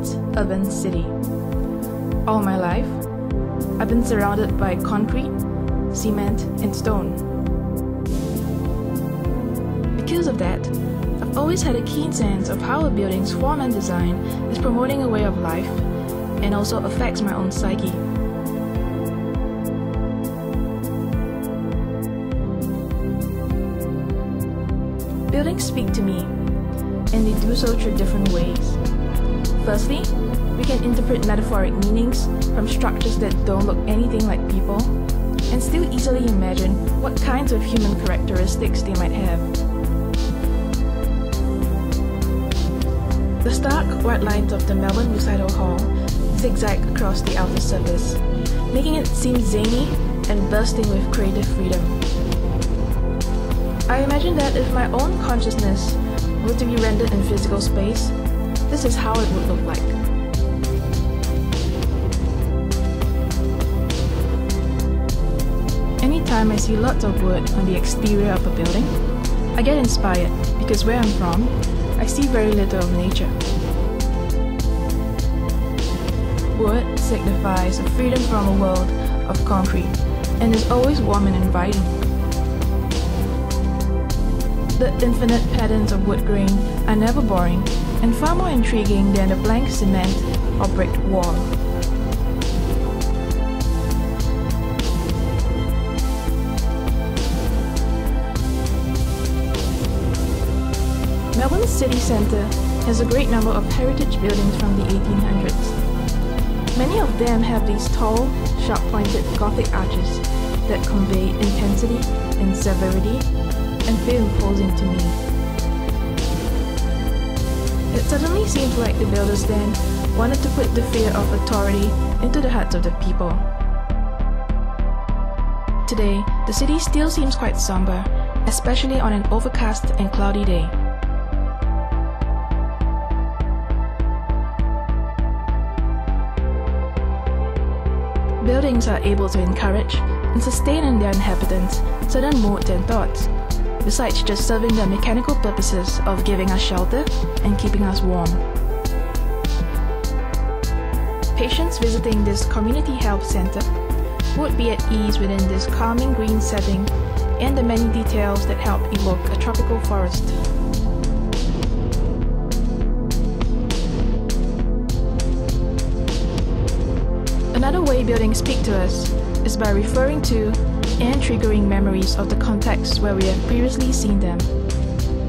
dense urban city. All my life, I've been surrounded by concrete, cement, and stone. Because of that, I've always had a keen sense of how a building's form and design is promoting a way of life and also affects my own psyche. Buildings speak to me, and they do so through different ways. Firstly, we can interpret metaphoric meanings from structures that don't look anything like people, and still easily imagine what kinds of human characteristics they might have. The stark white lines of the Melbourne Recital Hall zigzag across the outer surface, making it seem zany and bursting with creative freedom. I imagine that if my own consciousness were to be rendered in physical space, this is how it would look like. Anytime I see lots of wood on the exterior of a building, I get inspired because where I'm from, I see very little of nature. Wood signifies a freedom from a world of concrete and is always warm and inviting. The infinite patterns of wood grain are never boring and far more intriguing than the blank cement or brick wall. Melbourne's city centre has a great number of heritage buildings from the 1800s. Many of them have these tall, sharp-pointed Gothic arches that convey intensity and severity and feel imposing to me. It suddenly seems like the builders then wanted to put the fear of authority into the hearts of the people. Today, the city still seems quite somber, especially on an overcast and cloudy day. Buildings are able to encourage and sustain in their inhabitants certain moods and thoughts, besides just serving the mechanical purposes of giving us shelter and keeping us warm. Patients visiting this community health center would be at ease within this calming green setting and the many details that help evoke a tropical forest. Another way buildings speak to us is by referring to and triggering memories of the context where we have previously seen them.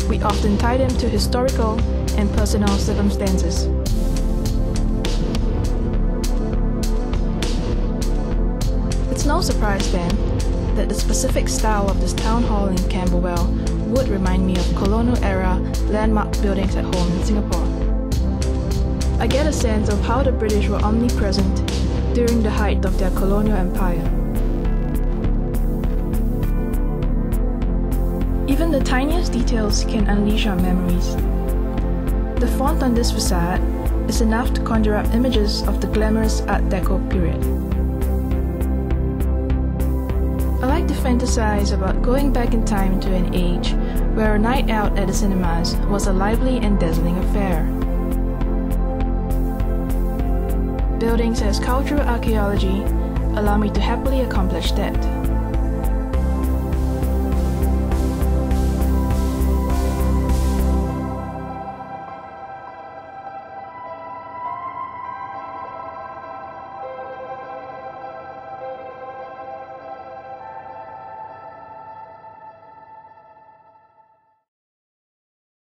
We often tie them to historical and personal circumstances. It's no surprise then that the specific style of this town hall in Camberwell would remind me of colonial-era landmark buildings at home in Singapore. I get a sense of how the British were omnipresent during the height of their colonial empire. Even the tiniest details can unleash our memories. The font on this facade is enough to conjure up images of the glamorous Art Deco period. I like to fantasize about going back in time to an age where a night out at the cinemas was a lively and dazzling affair. Buildings as cultural archaeology allow me to happily accomplish that.